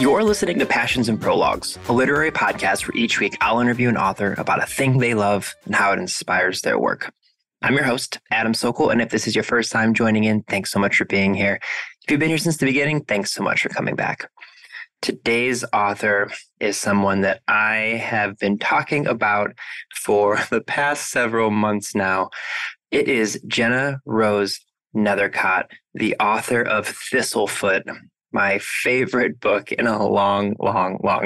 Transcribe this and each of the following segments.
You're listening to Passions and Prologues, a literary podcast where each week I'll interview an author about a thing they love and how it inspires their work. I'm your host, Adam Sokol, and if this is your first time joining in, thanks so much for being here. If you've been here since the beginning, thanks so much for coming back. Today's author is someone that I have been talking about for the past several months now. It is GennaRose Nethercott, the author of Thistlefoot, my favorite book in a long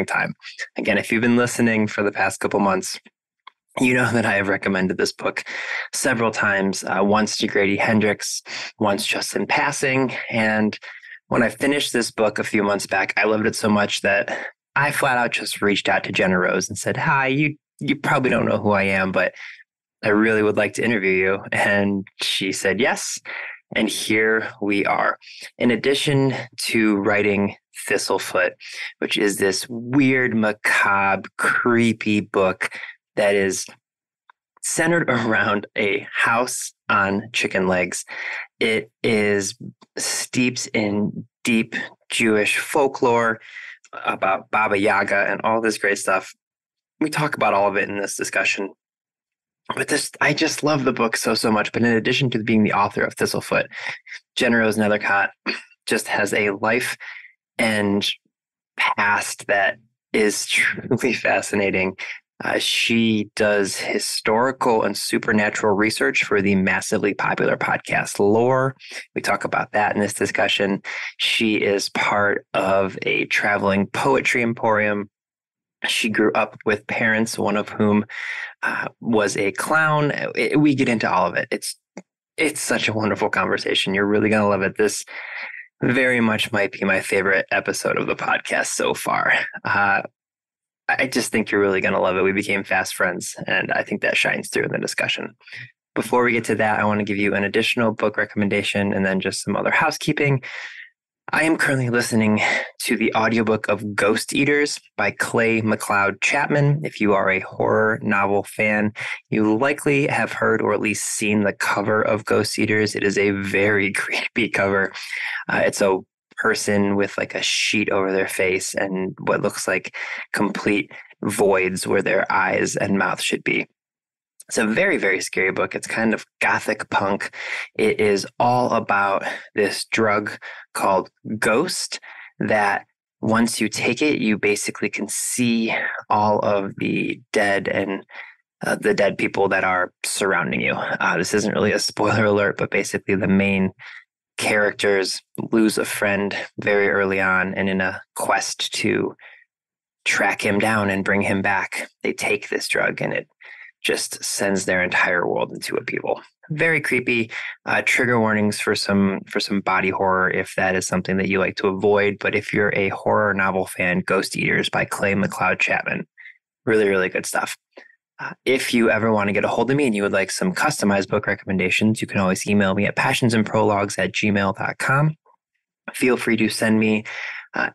time. Again, if you've been listening for the past couple months, you know that I have recommended this book several times, once to Grady Hendrix, once just in passing. And when I finished this book a few months back, I loved it so much that I flat out just reached out to GennaRose and said, "Hi, you probably don't know who I am, but I really would like to interview you." And she said yes. And here we are. In addition to writing Thistlefoot, which is this weird, macabre, creepy book that is centered around a house on chicken legs, it is steeped in deep Jewish folklore about Baba Yaga and all this great stuff. We talk about all of it in this discussion. But I just love the book so much. But in addition to being the author of Thistlefoot, GennaRose Nethercott just has a life and past that is truly fascinating. She does historical and supernatural research for the massively popular podcast Lore. We talk about that in this discussion. She is part of a traveling poetry emporium. She grew up with parents, one of whom was a clown. We get into all of it. It's such a wonderful conversation. You're really going to love it. This very much might be my favorite episode of the podcast so far. I just think you're really going to love it. We became fast friends, and I think that shines through in the discussion. Before we get to that, I want to give you an additional book recommendation and then just some other housekeeping. I am currently listening to the audiobook of Ghost Eaters by Clay McLeod Chapman. If you are a horror novel fan, you likely have heard or at least seen the cover of Ghost Eaters. It is a very creepy cover. It's a person with like a sheet over their face and what looks like complete voids where their eyes and mouth should be. It's a very, very scary book. It's kind of gothic punk. It is all about this drug called Ghost that once you take it, you basically can see all of the dead and the dead people that are surrounding you. This isn't really a spoiler alert, but basically the main characters lose a friend very early on, and in a quest to track him down and bring him back, they take this drug and it just sends their entire world into upheaval. Very creepy. Trigger warnings for some body horror if that is something that you like to avoid. But if you're a horror novel fan, Ghost Eaters by Clay McLeod Chapman. Really, really good stuff. If you ever want to get a hold of me and you would like some customized book recommendations, you can always email me at passionsandprologues@gmail.com. Feel free to send me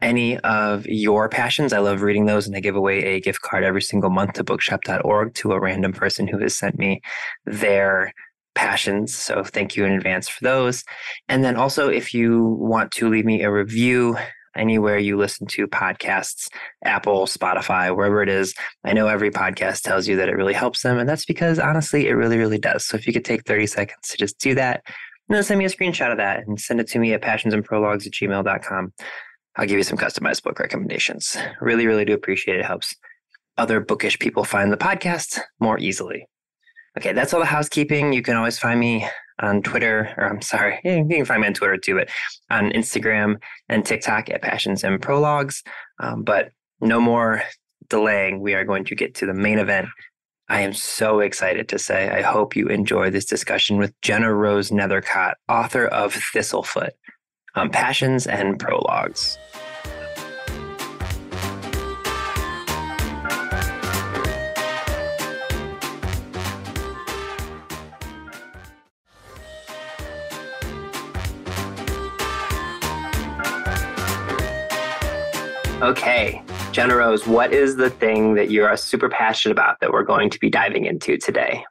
any of your passions. I love reading those, and I give away a gift card every single month to bookshop.org to a random person who has sent me their passions. So thank you in advance for those. And then also, if you want to leave me a review anywhere you listen to podcasts, Apple, Spotify, wherever it is, I know every podcast tells you that it really helps them. And that's because honestly, it really, really does. So if you could take 30 seconds to just do that, and then send me a screenshot of that and send it to me at passionsandprologues@gmail.com. I'll give you some customized book recommendations. Really, really do appreciate it. It helps other bookish people find the podcast more easily. Okay, that's all the housekeeping. You can always find me on Twitter, or I'm sorry, you can find me on Twitter too, but on Instagram and TikTok at Passions and Prologues. But no more delaying. We are going to get to the main event. I am so excited to say I hope you enjoy this discussion with GennaRose Nethercott, author of Thistlefoot, on Passions and Prologues. Okay, GennaRose, what is the thing that you're super passionate about that we're going to be diving into today?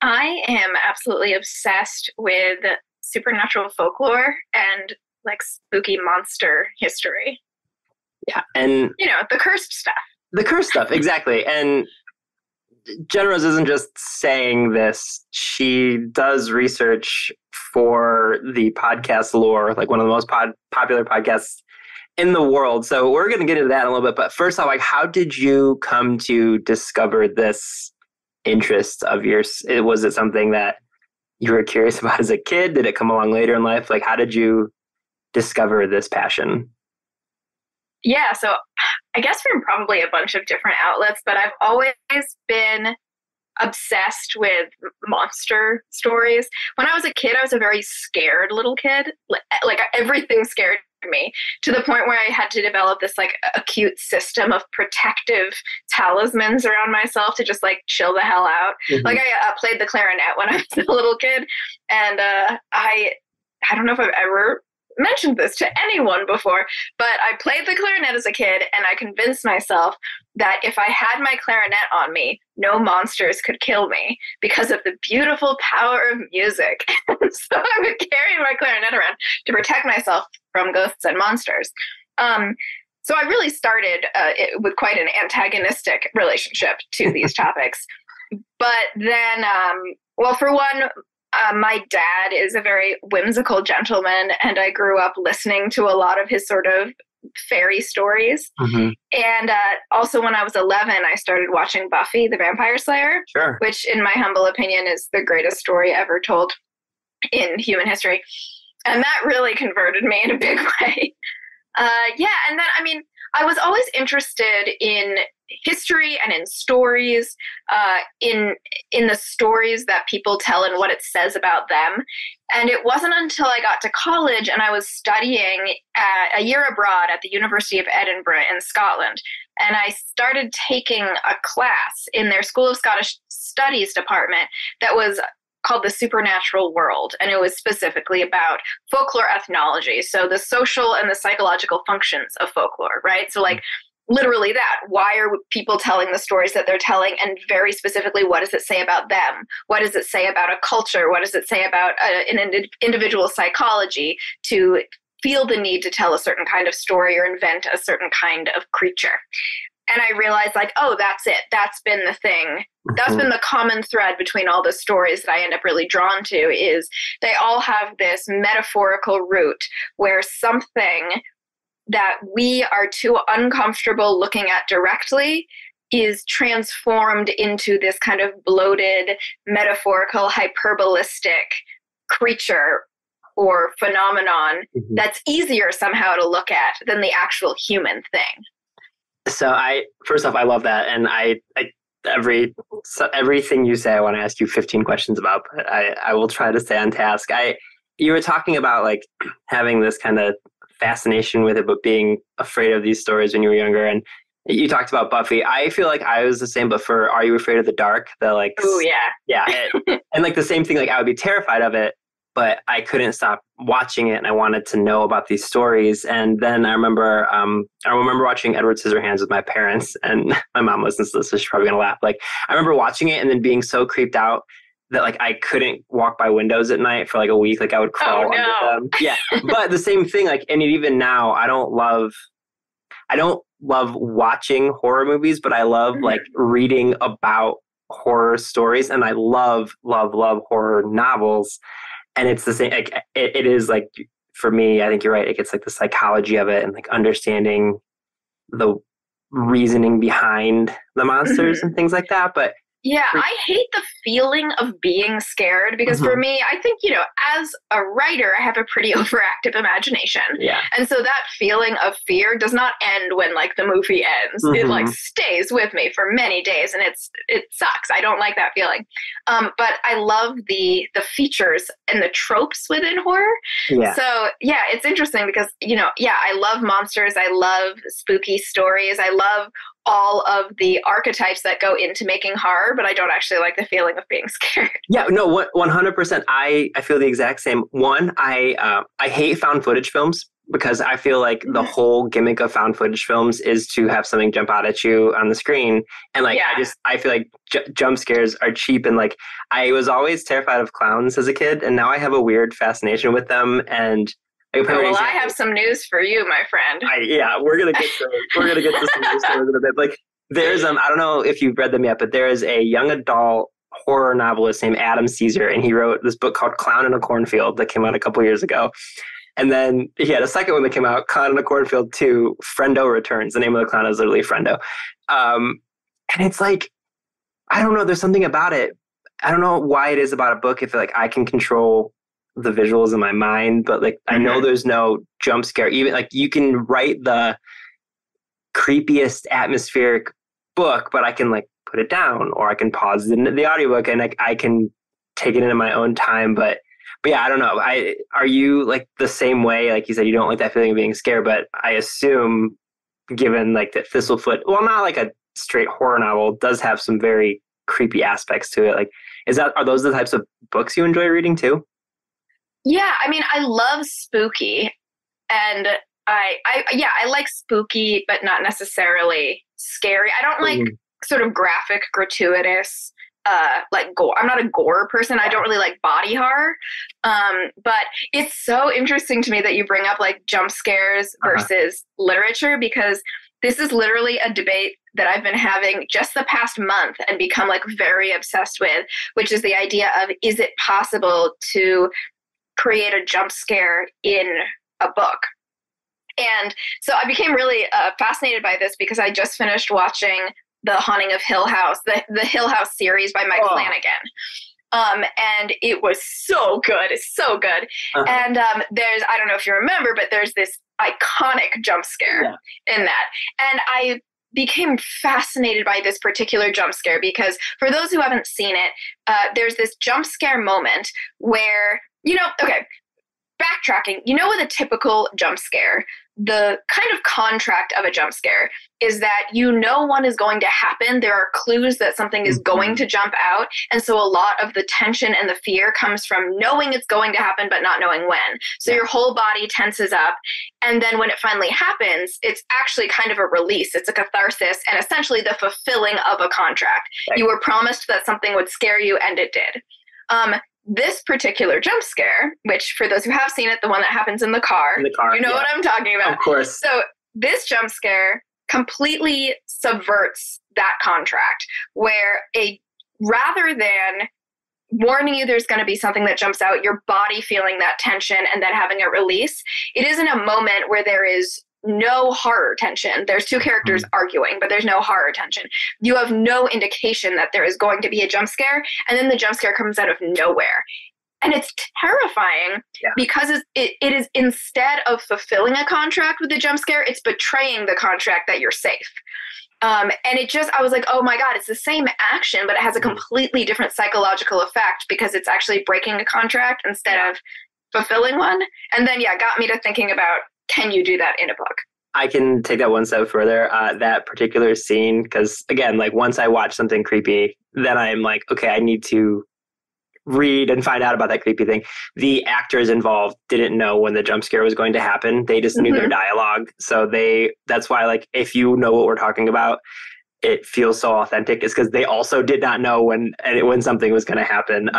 I am absolutely obsessed with supernatural folklore and like spooky monster history. Yeah. And the cursed stuff. The cursed stuff, exactly. And GennaRose isn't just saying this. She does research for the podcast lore, like one of the most popular podcasts in the world. So we're going to get into that in a little bit. But first off, like, how did you come to discover this interest of yours? Was it something that you were curious about as a kid? Did it come along later in life? Like, how did you discover this passion? Yeah, so I guess from probably a bunch of different outlets, but I've always been obsessed with monster stories. When I was a kid, I was a very scared little kid. Like everything scared me, to the point where I had to develop this like acute system of protective talismans around myself to just like chill the hell out. Mm-hmm. Like I played the clarinet when I was a little kid, and I don't know if I've ever mentioned this to anyone before, but I played the clarinet as a kid, and I convinced myself that if I had my clarinet on me, no monsters could kill me because of the beautiful power of music. So I would carry my clarinet around to protect myself from ghosts and monsters. So I really started with quite an antagonistic relationship to these topics. But then, for one, my dad is a very whimsical gentleman, and I grew up listening to a lot of his sort of fairy stories. Mm-hmm. And also when I was 11, I started watching Buffy the Vampire Slayer, sure, which in my humble opinion is the greatest story ever told in human history. And that really converted me in a big way. And then, I mean, I was always interested in history and in stories, in the stories that people tell and what it says about them. And it wasn't until I got to college and I was studying a year abroad at the University of Edinburgh in Scotland. And I started taking a class in their School of Scottish Studies department that was called The Supernatural World. And it was specifically about folklore ethnology. So the social and the psychological functions of folklore, right? So like literally that. Why are people telling the stories that they're telling? And very specifically, what does it say about them? What does it say about a culture? What does it say about an individual psychology to feel the need to tell a certain kind of story or invent a certain kind of creature? And I realized, like, oh, that's it. That's been the thing. That's been the common thread between all the stories that I end up really drawn to, is they all have this metaphorical root where something that we are too uncomfortable looking at directly is transformed into this kind of bloated, metaphorical, hyperbolistic creature or phenomenon that's easier somehow to look at than the actual human thing. So first off, I love that. And everything you say, I want to ask you 15 questions about, but I will try to stay on task. You were talking about like having this kind of fascination with it, but being afraid of these stories when you were younger. And you talked about Buffy. I feel like I was the same, but for Are You Afraid of the Dark? Oh yeah. Yeah. And like the same thing, like I would be terrified of it, but I couldn't stop watching it, and I wanted to know about these stories. And then I remember watching Edward Scissorhands with my parents, and my mom listens to this, so she's probably gonna laugh. Like I remember watching it and then being so creeped out that like I couldn't walk by windows at night for like a week. Like I would crawl under them. Yeah, but the same thing. Like, and even now, I don't love watching horror movies, but I love like reading about horror stories, and I love horror novels. And it's the same, like, it is like, for me, I think you're right. It gets like the psychology of it and like understanding the reasoning behind the monsters and things like that. But yeah, I hate the feeling of being scared because for me, I think, as a writer, I have a pretty overactive imagination. Yeah. And so that feeling of fear does not end when like the movie ends. It like stays with me for many days, and it sucks. I don't like that feeling. But I love the features and the tropes within horror. Yeah. So yeah, it's interesting because, I love monsters. I love spooky stories. I love all of the archetypes that go into making horror, but I don't actually like the feeling of being scared. Yeah, no, 100%. I feel the exact same. One, I hate found footage films because I feel like the whole gimmick of found footage films is to have something jump out at you on the screen. And like, I feel like jump scares are cheap. And like, I was always terrified of clowns as a kid, and now I have a weird fascination with them. And Well, I have some news for you, my friend. We're gonna get to some news stories in a bit. Like there's I don't know if you've read them yet, but there is a young adult horror novelist named Adam Caesar, and he wrote this book called Clown in a Cornfield that came out a couple years ago. And then he had a second one that came out, Clown in a Cornfield 2, Friendo Returns. The name of the clown is literally Friendo. And it's like, I don't know, there's something about it. I don't know why it is about a book if like I can control the visuals in my mind, but like I know there's no jump scare. Even like you can write the creepiest atmospheric book, but I can like put it down or I can pause the audiobook and like I can take it into my own time. But yeah, I don't know. Are you like the same way? Like you said, you don't like that feeling of being scared, but I assume given like that Thistlefoot, well, not like a straight horror novel, does have some very creepy aspects to it. Like, are those the types of books you enjoy reading too? Yeah, I mean, I love spooky, and I like spooky, but not necessarily scary. I don't like sort of graphic, gratuitous, like gore. I'm not a gore person. I don't really like body horror. But it's so interesting to me that you bring up like jump scares versus literature, because this is literally a debate that I've been having just the past month and become like very obsessed with, which is the idea of, is it possible to create a jump scare in a book? And so I became really fascinated by this because I just finished watching The Haunting of Hill House, the Hill House series by Mike Flanagan. And it was so good. It's so good. And there's, I don't know if you remember, but there's this iconic jump scare in that. And I became fascinated by this particular jump scare because for those who haven't seen it, there's this jump scare moment where, backtracking, with a typical jump scare, the kind of contract of a jump scare is that one is going to happen. There are clues that something is going to jump out. And so a lot of the tension and the fear comes from knowing it's going to happen, but not knowing when. So your whole body tenses up. And then when it finally happens, it's actually kind of a release. It's a catharsis and essentially the fulfilling of a contract. Right. You were promised that something would scare you, and it did. This particular jump scare, which for those who have seen it, the one that happens in the car, what I'm talking about. Of course. So this jump scare completely subverts that contract, where rather than warning you there's going to be something that jumps out, your body feeling that tension and then having it release, it is in a moment where there is no horror tension. There's two characters arguing, but there's no horror tension. You have no indication that there is going to be a jump scare, and then the jump scare comes out of nowhere. And it's terrifying because it is, instead of fulfilling a contract with the jump scare, it's betraying the contract that you're safe. And I was like, oh my God, it's the same action, but it has a completely different psychological effect because it's actually breaking a contract instead of fulfilling one. And then, got me to thinking about, can you do that in a book? I can take that one step further. That particular scene, because again, like once I watch something creepy, then I'm like, okay, I need to read and find out about that creepy thing. The actors involved didn't know when the jump scare was going to happen. They just knew their dialogue. So that's why, like, if you know what we're talking about, it feels so authentic, is because they also did not know when something was going to happen.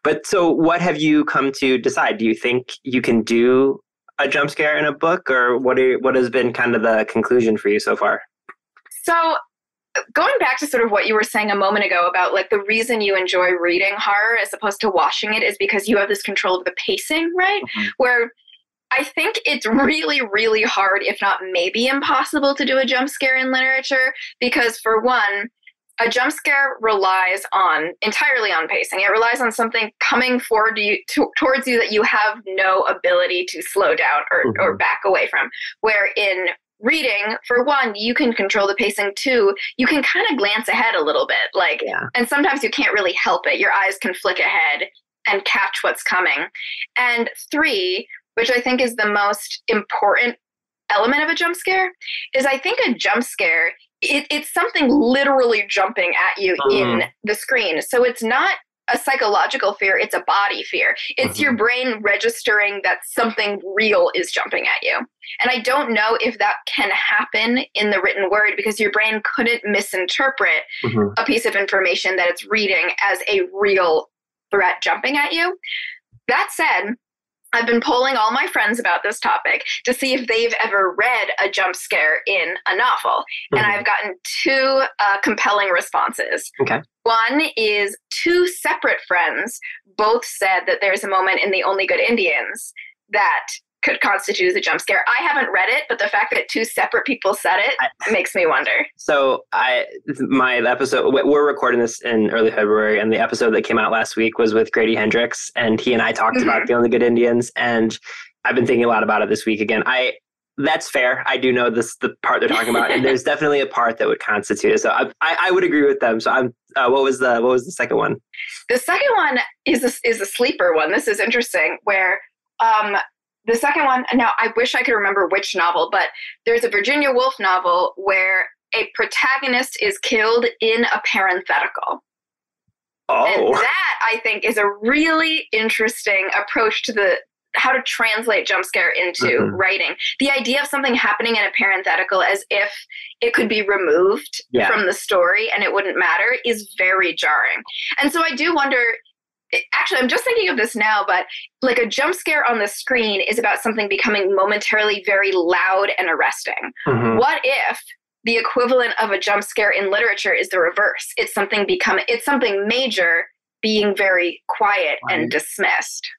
But so what have you come to decide? Do you think you can do a jump scare in a book, or what has been kind of the conclusion for you so far? So going back to sort of what you were saying a moment ago about like the reason you enjoy reading horror as opposed to watching it is because you have this control of the pacing, right? Where I think it's really, really hard, if not maybe impossible, to do a jump scare in literature because, for one, a jump scare relies entirely on pacing. It relies on something coming forward towards you that you have no ability to slow down or back away from. Where in reading, for one, you can control the pacing. Two, you can kind of glance ahead a little bit. And sometimes you can't really help it. Your eyes can flick ahead and catch what's coming. And three, which I think is the most important element of a jump scare, is I think a jump scare, it's something literally jumping at you in the screen. So it's not a psychological fear, it's a body fear. It's your brain registering that something real is jumping at you. And I don't know if that can happen in the written word because your brain couldn't misinterpret a piece of information that it's reading as a real threat jumping at you. That said, I've been polling all my friends about this topic to see if they've ever read a jump scare in a novel. Mm-hmm. And I've gotten two compelling responses. Okay. One is two separate friends both said that there's a moment in The Only Good Indians that could constitute as a jump scare. I haven't read it, but the fact that two separate people said it makes me wonder. So my episode, we're recording this in early February, and the episode that came out last week was with Grady Hendrix, and he and I talked about The Only Good Indians, and I've been thinking a lot about it this week again. That's fair. I do know the part they're talking about, and there's definitely a part that would constitute it. So I would agree with them. So what was the second one? The second one is a sleeper one. This is interesting, where the second one, now I wish I could remember which novel, but there's a Virginia Woolf novel where a protagonist is killed in a parenthetical. Oh. And that, I think, is a really interesting approach to how to translate jump scare into writing. The idea of something happening in a parenthetical as if it could be removed from the story and it wouldn't matter is very jarring. And so I do wonder, actually, I'm just thinking of this now, but like a jump scare on the screen is about something becoming momentarily very loud and arresting. Mm-hmm. What if the equivalent of a jump scare in literature is the reverse? It's something major being very quiet and dismissed.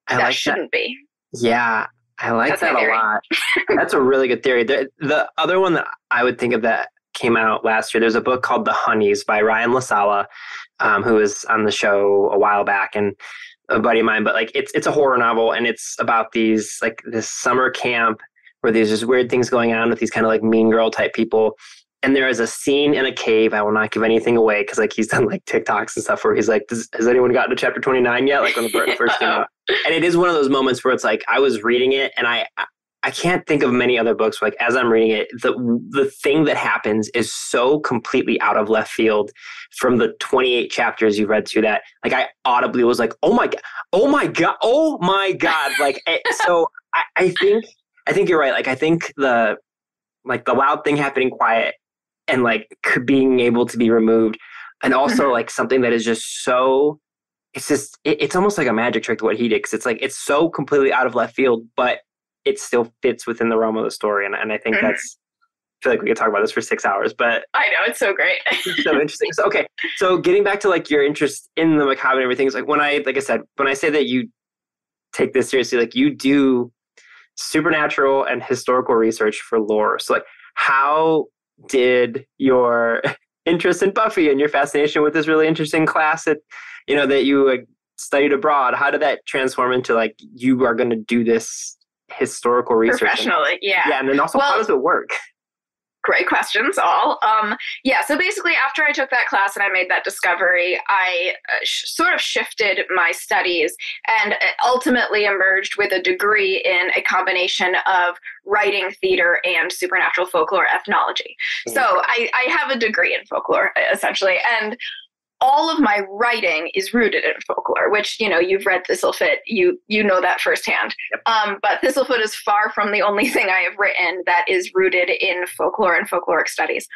That shouldn't be. Yeah, I like that a lot. That's a really good theory. The other one that I would think of that came out last year, there's a book called The Honeys by Ryan LaSala, who was on the show a while back and a buddy of mine. But like it's a horror novel, and it's about this summer camp where there's just weird things going on with these kind of like mean girl type people. And there is a scene in a cave. I will not give anything away because like he's done like TikToks and stuff where he's like, has anyone gotten to chapter 29 yet? Like when the first came out. And it is one of those moments where it's like I was reading it and I can't think of many other books where, like, as I'm reading it, the thing that happens is so completely out of left field from the 28 chapters you've read through that. Like I audibly was like, oh my God. Like, so I think you're right. Like, I think the loud thing happening quiet and like being able to be removed, and also like something that is just so, it's almost like a magic trick to what he did. Cause it's like, it's so completely out of left field, but it still fits within the realm of the story. And I think I feel like we could talk about this for 6 hours, but I know, it's so great. It's so interesting. So, okay. So getting back to like your interest in the macabre and everything, is like when I say that you take this seriously, like you do supernatural and historical research for lore. So like, how did your interest in Buffy and your fascination with this really interesting class that you studied abroad, how did that transform into like, you are going to do this historical research professionally? And then also, how does it work? Great questions, all. So basically, after I took that class and I made that discovery, I sort of shifted my studies and ultimately emerged with a degree in a combination of writing, theater, and supernatural folklore ethnology. Mm-hmm. So I have a degree in folklore, essentially, and all of my writing is rooted in folklore, which, you've read Thistlefoot, you know that firsthand. Yep. But Thistlefoot is far from the only thing I have written that is rooted in folklore and folkloric studies.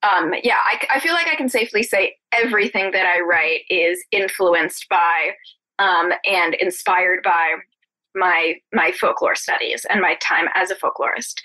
I feel like I can safely say everything that I write is influenced by and inspired by my folklore studies and my time as a folklorist.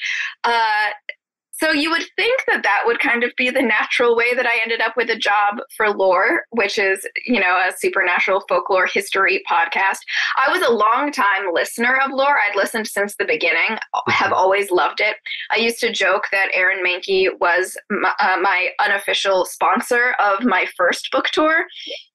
So you would think that would kind of be the natural way that I ended up with a job for lore, which is, a supernatural folklore history podcast. I was a long-time listener of lore. I'd listened since the beginning, have always loved it. I used to joke that Aaron Mahnke was my unofficial sponsor of my first book tour,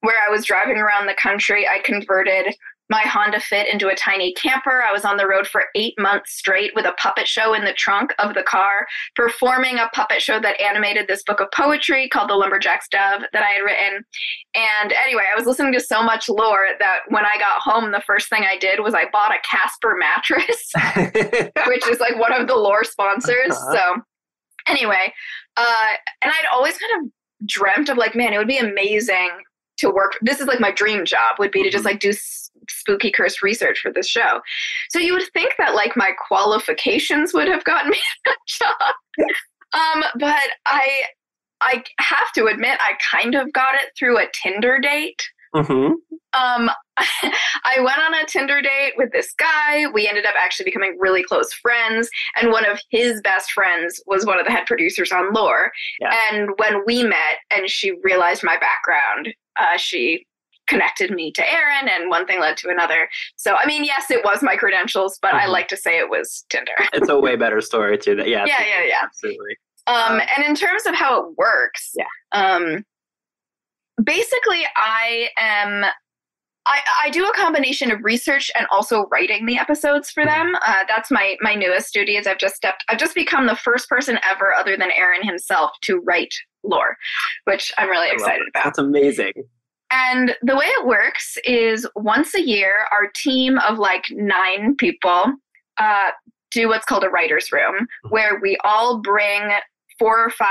where I was driving around the country. I converted my Honda Fit into a tiny camper. I was on the road for 8 months straight with a puppet show in the trunk of the car, performing a puppet show that animated this book of poetry called The Lumberjack's Dove that I had written. And anyway, I was listening to so much lore that when I got home, the first thing I did was I bought a Casper mattress, which is like one of the lore sponsors. So anyway, and I'd always kind of dreamt of like, man, it would be amazing to work. This is like my dream job would be to just like do spooky cursed research for this show. So you would think that like my qualifications would have gotten me that job. But I have to admit, I kind of got it through a Tinder date. Mm-hmm. I went on a Tinder date with this guy. We ended up actually becoming really close friends. And one of his best friends was one of the head producers on Lore. Yeah. And when we met and she realized my background, she connected me to Aaron, and one thing led to another. So, I mean, yes, it was my credentials, but I like to say it was Tinder. It's a way better story too. Yeah. Yeah. Absolutely. And in terms of how it works, basically I do a combination of research and also writing the episodes for them. That's my newest duty. Is I've just become the first person ever, other than Aaron himself, to write Lore, which I'm really excited about. That's amazing. And the way it works is once a year, our team of like 9 people do what's called a writer's room, where we all bring 4 or 5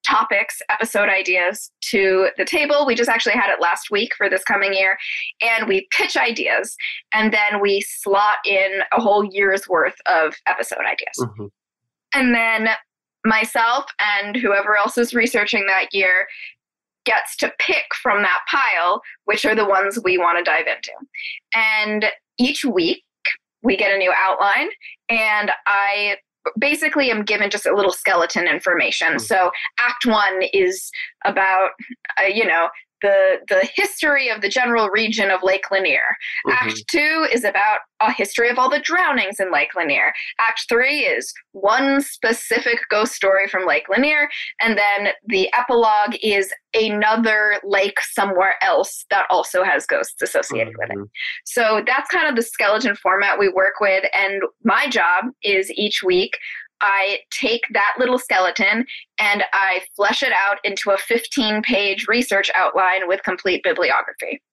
topics, episode ideas to the table. We just actually had it last week for this coming year, and we pitch ideas, and then we slot in a whole year's worth of episode ideas. And then myself and whoever else is researching that year gets to pick from that pile which are the ones we want to dive into. And each week we get a new outline, and I basically am given just a little skeleton information. So Act 1 is about, the history of the general region of Lake Lanier. Act 2 is about a history of all the drownings in Lake Lanier. Act 3 is one specific ghost story from Lake Lanier. And then the epilogue is another lake somewhere else that also has ghosts associated with it. So that's kind of the skeleton format we work with. And my job is each week I take that little skeleton and I flesh it out into a 15-page research outline with complete bibliography.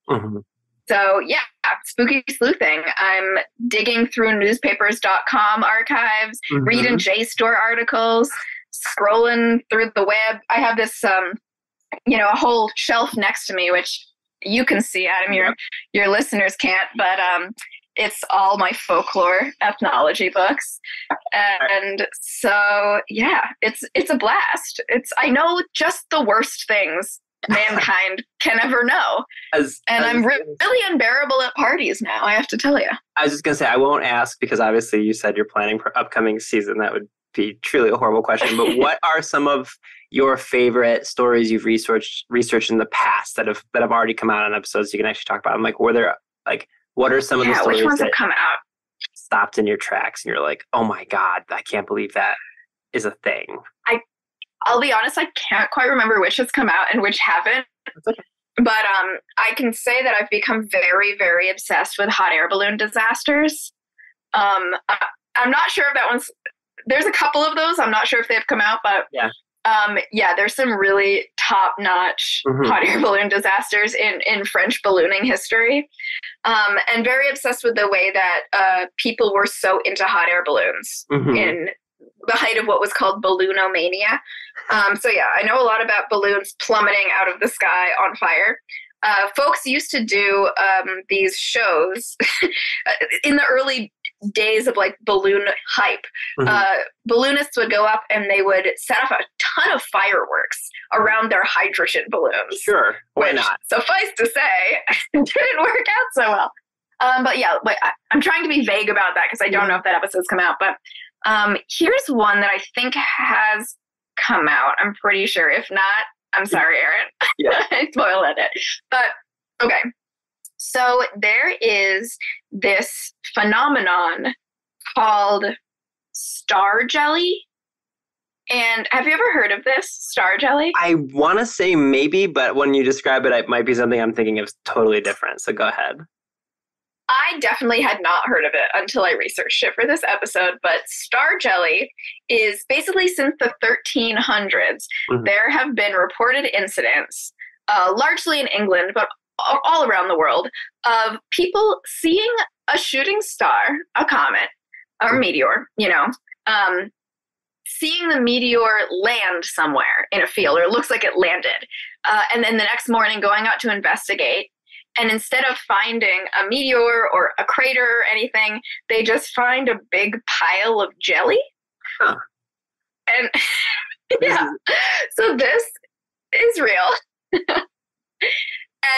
So yeah, spooky sleuthing. I'm digging through newspapers.com archives, reading JSTOR articles, scrolling through the web. I have this, a whole shelf next to me, which you can see, Adam. Your listeners can't, but it's all my folklore ethnology books. And so, yeah, it's a blast. I know just the worst things mankind can ever know. I'm really unbearable at parties now, I have to tell you. I was just going to say, I won't ask because obviously you said you're planning for upcoming season. That would be truly a horrible question. But what are some of your favorite stories you've researched in the past that have already come out on episodes you can actually talk about? I'm like, what are some of the stories which ones that have come out? Stopped in your tracks and you're like, oh my God, I can't believe that is a thing? I'll be honest, I can't quite remember which has come out and which haven't. Okay. But I can say that I've become very, very obsessed with hot air balloon disasters. I'm not sure if that one's... There's a couple of those. I'm not sure if they've come out, but there's some really top-notch hot air balloon disasters in French ballooning history. And very obsessed with the way that people were so into hot air balloons in the height of what was called balloonomania. I know a lot about balloons plummeting out of the sky on fire. Folks used to do these shows in the early days of like balloon hype. Balloonists would go up and they would set off a ton of fireworks around their hydrogen balloons. Sure, why not? Suffice to say, it didn't work out so well. I'm trying to be vague about that because I don't know if that episode's come out. But here's one that I think has come out. I'm pretty sure. If not, I'm sorry, Aaron. I spoiled it. But okay. So there is this phenomenon called star jelly. And have you ever heard of this, star jelly? I want to say maybe, but when you describe it, it might be something I'm thinking of totally different. So go ahead. I definitely had not heard of it until I researched it for this episode, but star jelly is basically since the 1300s, there have been reported incidents, largely in England, but all around the world, of people seeing a shooting star, a comet, or meteor, seeing the meteor land somewhere in a field, or it looks like it landed, and then the next morning going out to investigate. And instead of finding a meteor or a crater or anything, they just find a big pile of jelly. And so this is real.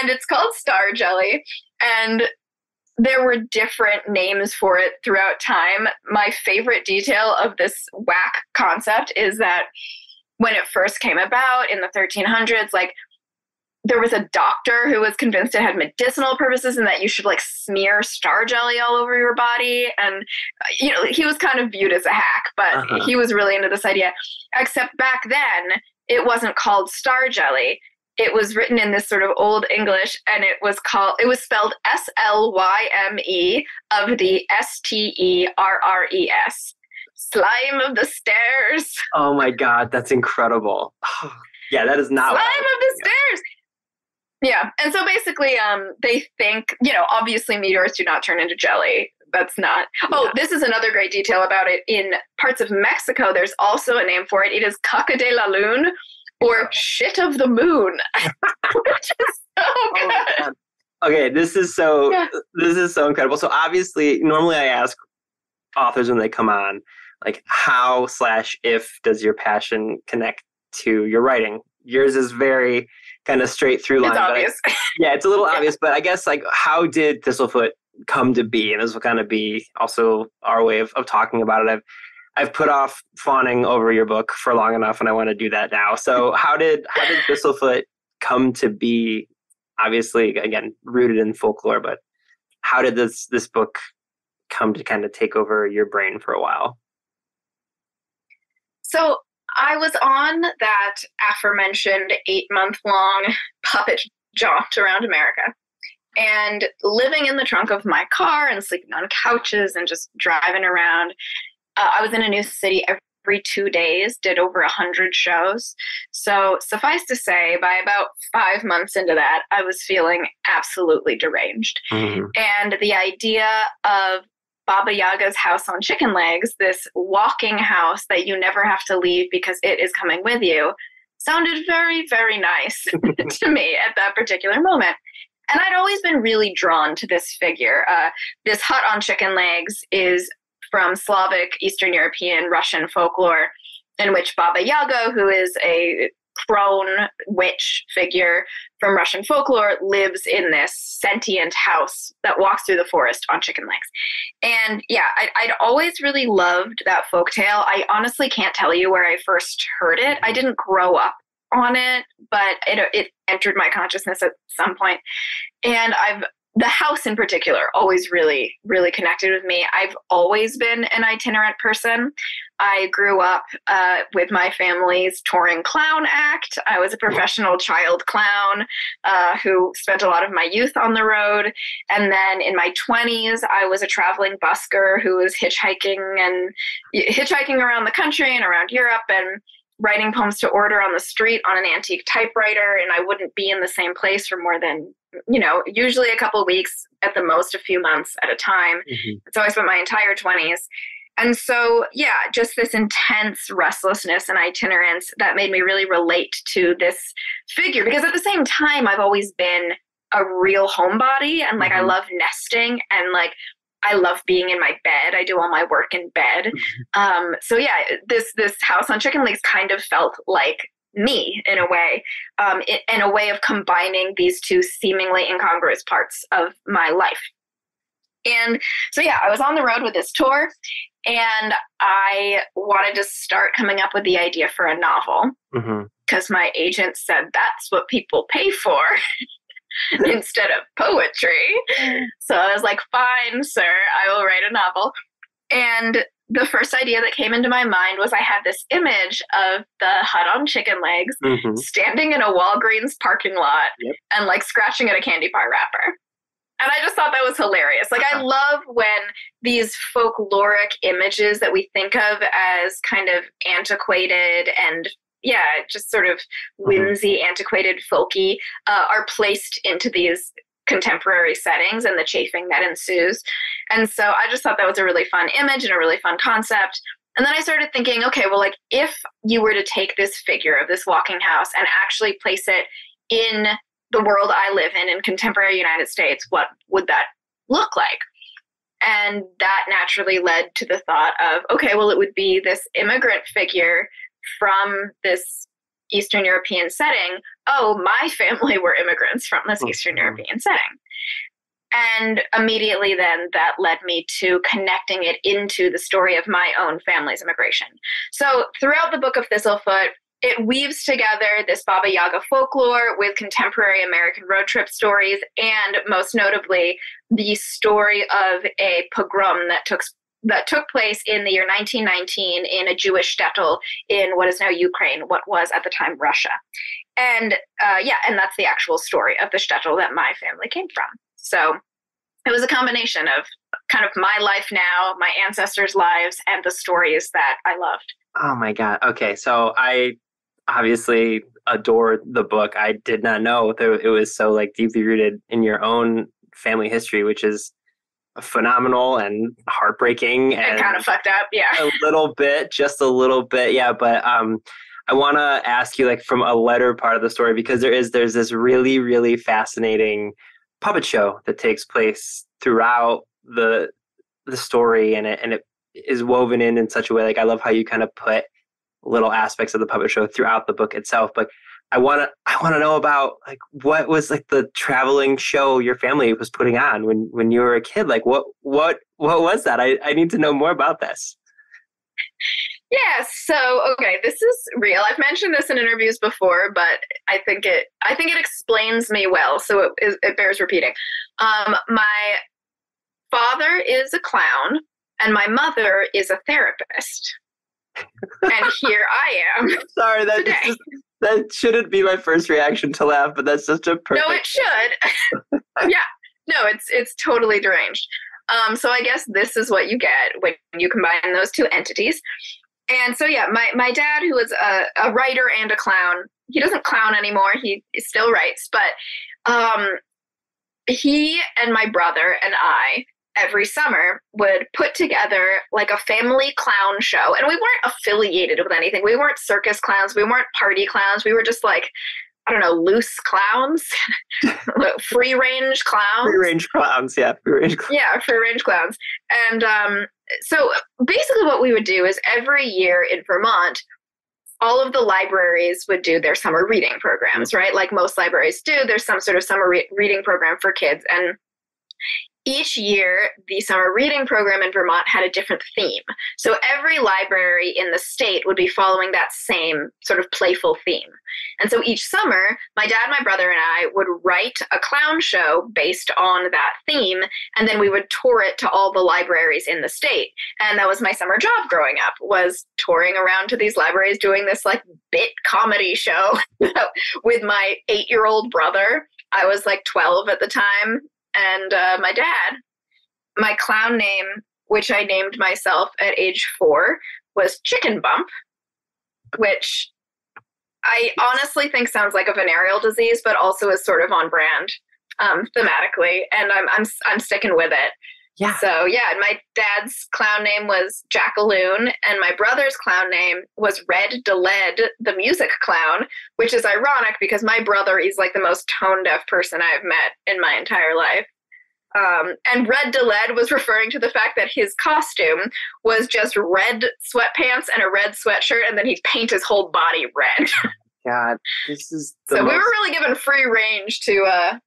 And And it's called star jelly. And there were different names for it throughout time. My favorite detail of this whack concept is that when it first came about in the 1300s, like, there was a doctor who was convinced it had medicinal purposes and that you should like smear star jelly all over your body. And, you know, he was kind of viewed as a hack, but he was really into this idea. Except back then, it wasn't called star jelly. It was written in this sort of old English, and it was spelled SLYME of the STERRES. Slime of the stairs. Oh my God, that's incredible. Yeah, that is not Slime of the stairs. Yeah, and so basically, they think, you know, obviously meteors do not turn into jelly. That's not. Oh, this is another great detail about it. In parts of Mexico, there's also a name for it. It is caca de la lune, or shit of the moon, which is so good. Okay, this is so incredible. So obviously, normally I ask authors when they come on, like, how/if does your passion connect to your writing? Yours is very kind of straight through line. It's obvious. It's a little obvious, but I guess, like, how did Thistlefoot come to be? And this will kind of be also our way of talking about it. I've put off fawning over your book for long enough, and I want to do that now. So how did Thistlefoot come to be? Obviously, again, rooted in folklore, but how did this book come to kind of take over your brain for a while? So I was on that aforementioned 8-month-long puppet jaunt around America, and living in the trunk of my car and sleeping on couches and just driving around. I was in a new city every 2 days, did over 100 shows. So suffice to say, by about 5 months into that, I was feeling absolutely deranged. Mm-hmm. And the idea of Baba Yaga's house on chicken legs, this walking house that you never have to leave because it is coming with you, sounded very, very nice to me at that particular moment. And I'd always been really drawn to this figure. This hut on chicken legs is from Slavic, Eastern European, Russian folklore, in which Baba Yaga, who is a crone witch figure from Russian folklore, lives in this sentient house that walks through the forest on chicken legs. And yeah, I'd always really loved that folktale. I honestly can't tell you where I first heard it. I didn't grow up on it, but it entered my consciousness at some point. And the house in particular always really, really connected with me. I've always been an itinerant person. I grew up with my family's touring clown act. I was a professional child clown who spent a lot of my youth on the road. And then in my 20s, I was a traveling busker who was hitchhiking around the country and around Europe and writing poems to order on the street on an antique typewriter. And I wouldn't be in the same place for more than, usually a couple of weeks, at the most a few months at a time. Mm-hmm. So I spent my entire 20s. And so, yeah, just this intense restlessness and itinerance that made me really relate to this figure. Because at the same time, I've always been a real homebody, and like, I love nesting, and like, I love being in my bed. I do all my work in bed. So yeah, this house on chicken legs kind of felt like me in a way, in a way of combining these two seemingly incongruous parts of my life. And so yeah, I was on the road with this tour, and I wanted to start coming up with the idea for a novel, because my agent said that's what people pay for. Instead of poetry. So I was like, fine, sir, I will write a novel. And the first idea that came into my mind was I had this image of the hut on chicken legs standing in a Walgreens parking lot and like scratching at a candy bar wrapper. And I just thought that was hilarious. Like, I love when these folkloric images that we think of as kind of antiquated and just sort of whimsy, antiquated, folky, are placed into these contemporary settings and the chafing that ensues. And so I just thought that was a really fun image and a really fun concept. And then I started thinking, okay, well, like, if you were to take this figure of this walking house and actually place it in the world I live in contemporary United States, what would that look like? And that naturally led to the thought of, okay, well, it would be this immigrant figure from this Eastern European setting, oh, my family were immigrants from this Eastern European setting. And immediately then that led me to connecting it into the story of my own family's immigration. So throughout the book of Thistlefoot, it weaves together this Baba Yaga folklore with contemporary American road trip stories, and most notably, the story of a pogrom that took place in the year 1919 in a Jewish shtetl in what is now Ukraine, what was at the time Russia. And and that's the actual story of the shtetl that my family came from. So it was a combination of kind of my life now, my ancestors' lives, and the stories that I loved. Oh my God. Okay. So I obviously adore the book. I did not know that it was so like deeply rooted in your own family history, which is phenomenal and heartbreaking and kind of fucked up. Yeah. just a little bit. Yeah. But I want to ask you, like, from a later part of the story, because there's this really, really fascinating puppet show that takes place throughout the story, and it is woven in such a way. Like, I love how you kind of put little aspects of the puppet show throughout the book itself. But I want to know about, like, what was like the traveling show your family was putting on when you were a kid. Like, what was that? I need to know more about this. Yeah, so okay, this is real. I've mentioned this in interviews before, but I think it explains me well, so it bears repeating. My father is a clown, and my mother is a therapist. And here I am. Sorry, that shouldn't be my first reaction to laugh, but that's such a perfect. No, it should. Yeah, no, it's totally deranged. So I guess this is what you get when you combine those two entities. And so, yeah, my dad, who is a writer and a clown, he doesn't clown anymore. He still writes, but he and my brother and I, every summer, would put together like a family clown show. And we weren't affiliated with anything. We weren't circus clowns. We weren't party clowns. We were just like, I don't know, loose clowns, free range clowns. Free range clowns, yeah. Yeah, free range clowns. And so basically what we would do is every year in Vermont, all of the libraries would do their summer reading programs, right? Like most libraries do, there's some sort of summer reading program for kids. And each year, the summer reading program in Vermont had a different theme. So every library in the state would be following that same sort of playful theme. And so each summer, my dad, my brother, and I would write a clown show based on that theme, and then we would tour it to all the libraries in the state. And that was my summer job growing up, was touring around to these libraries doing this like bit comedy show with my 8-year-old brother. I was like 12 at the time. And my dad, my clown name, which I named myself at age 4, was Chicken Bump, which I honestly think sounds like a venereal disease, but also is sort of on brand thematically, and I'm sticking with it. Yeah. So yeah, my dad's clown name was Jackaloon, and my brother's clown name was Red DeLed, the music clown, which is ironic because my brother is like the most tone-deaf person I've met in my entire life. And Red DeLed was referring to the fact that his costume was just red sweatpants and a red sweatshirt, and then he'd paint his whole body red. God, this is so we were really given free range to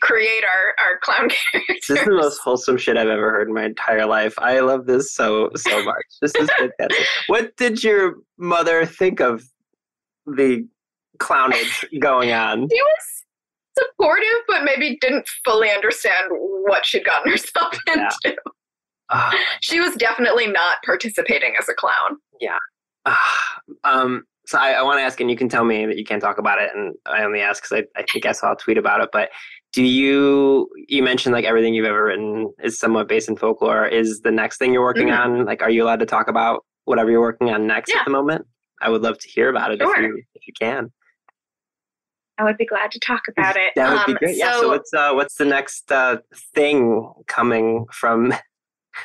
create our clown characters. This is the most wholesome shit I've ever heard in my entire life. I love this so much. This is fantastic. What did your mother think of the clownage going on? She was supportive, but maybe didn't fully understand what she'd gotten herself into. She was definitely not participating as a clown. Yeah. So I want to ask, and you can tell me that you can't talk about it, and I only ask because I think I saw a tweet about it, but you mentioned like everything you've ever written is somewhat based in folklore. Is the next thing you're working on, like, are you allowed to talk about whatever you're working on next at the moment? I would love to hear about it if you can. I would be glad to talk about it. That would be great. So what's the next thing coming from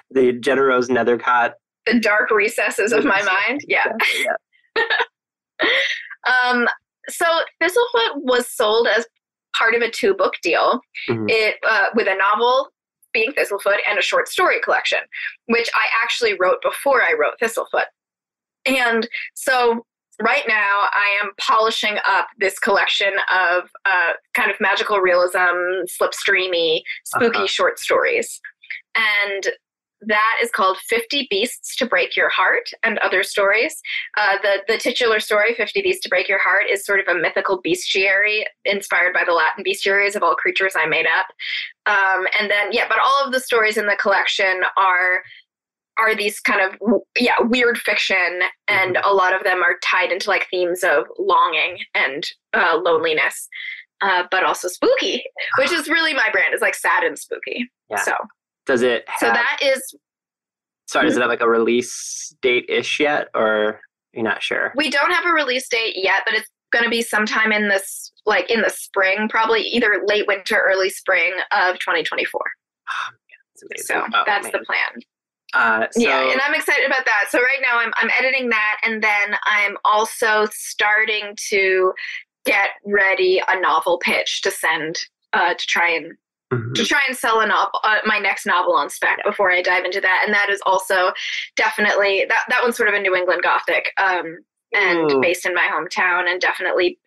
the GennaRose Nethercott? The dark recesses of my mind? Yeah. So Thistlefoot was sold as part of a 2-book deal. It with a novel being Thistlefoot and a short story collection, which I actually wrote before I wrote Thistlefoot. And so right now I am polishing up this collection of kind of magical realism, slipstreamy, spooky short stories. And that is called 50 Beasts to Break Your Heart and Other Stories. The titular story, 50 Beasts to Break Your Heart, is sort of a mythical bestiary inspired by the Latin bestiaries of all creatures I made up. And then, but all of the stories in the collection are these kind of, weird fiction, and a lot of them are tied into like themes of longing and loneliness, but also spooky, which is really my brand, is like sad and spooky. Yeah. So does it have, so that is, sorry, does it have like a release date-ish yet, or you're not sure? We don't have a release date yet, but it's going to be sometime in this, like in the spring, probably either late winter, early spring of 2024. Oh, that's amazing. So that's the plan. And I'm excited about that. So right now I'm editing that, and then I'm also starting to get ready a novel pitch to send to try and sell a novel, my next novel on spec before I dive into that. And that is also definitely that one's sort of a New England Gothic and based in my hometown, and definitely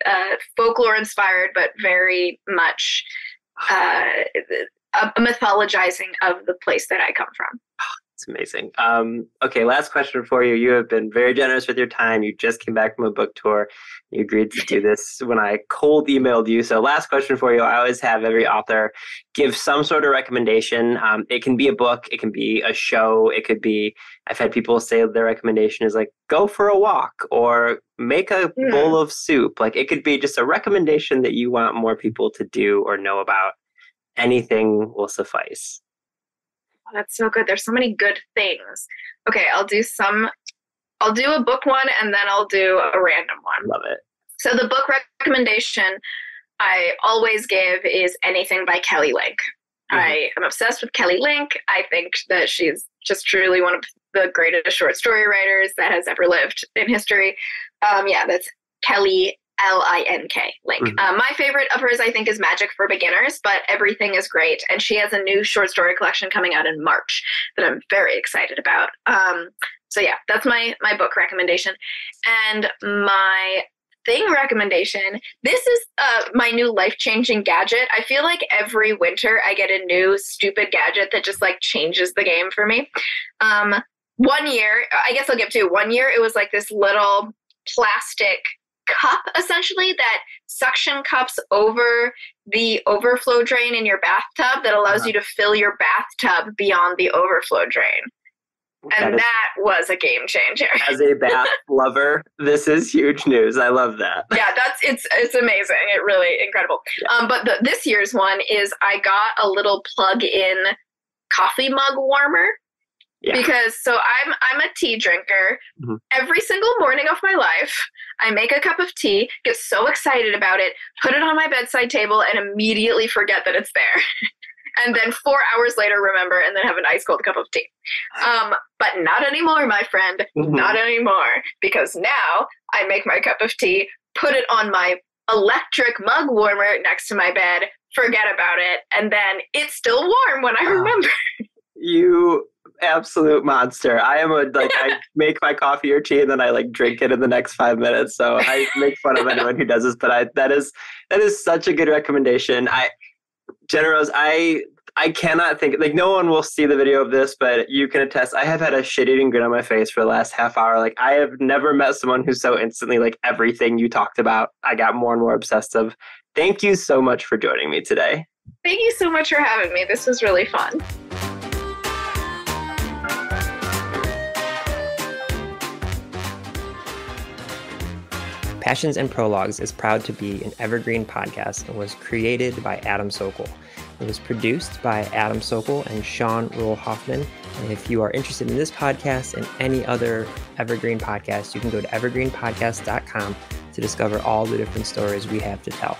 folklore inspired, but very much a mythologizing of the place that I come from. It's amazing. Okay, last question for you. You have been very generous with your time. You just came back from a book tour. You agreed to do this when I cold emailed you. So last question for you. I always have every author give some sort of recommendation. It can be a book. It can be a show. It could be, I've had people say their recommendation is like, go for a walk or make a bowl of soup. Like it could be just a recommendation that you want more people to do or know about. Anything will suffice. Oh, that's so good. There's so many good things. Okay, I'll do a book one, and then I'll do a random one. Love it. So the book recommendation I always give is anything by Kelly Link. I am obsessed with Kelly Link. I think that she's just truly one of the greatest short story writers that has ever lived in history. That's Kelly L-I-N-K, Link. My favorite of hers, I think, is Magic for Beginners, but everything is great. And she has a new short story collection coming out in March that I'm very excited about. That's my book recommendation. And my thing recommendation, this is my new life-changing gadget. I feel like every winter I get a new stupid gadget that just like changes the game for me. 1 year, I guess I'll give two. 1 year, it was like this little plastic cup, essentially, that suction cups over the overflow drain in your bathtub that allows you to fill your bathtub beyond the overflow drain. And that was a game changer. As a bath lover, this is huge news. I love that. Yeah, it's amazing. It really incredible. Yeah. But this year's one is I got a little plug-in coffee mug warmer. Yeah. Because I'm a tea drinker. Every single morning of my life, I make a cup of tea, get so excited about it, put it on my bedside table, and immediately forget that it's there. And then 4 hours later, remember, and then have an ice cold cup of tea. But not anymore, my friend. Not anymore. Because now I make my cup of tea, put it on my electric mug warmer next to my bed, forget about it, and then it's still warm when I remember. You absolute monster. I make my coffee or tea and then I drink it in the next 5 minutes. So I make fun of anyone who does this, but that is such a good recommendation. GennaRose, I cannot think, no one will see the video of this, but you can attest, I have had a shit-eating grin on my face for the last half hour. I have never met someone who's so instantly, everything you talked about, I got more and more obsessed of. Thank you so much for joining me today. Thank you so much for having me. This was really fun. Passions and Prologues is proud to be an evergreen podcast and was created by Adam Sokol. It was produced by Adam Sokol and Sean Rohl Hoffman. And if you are interested in this podcast and any other evergreen podcast, you can go to evergreenpodcast.com to discover all the different stories we have to tell.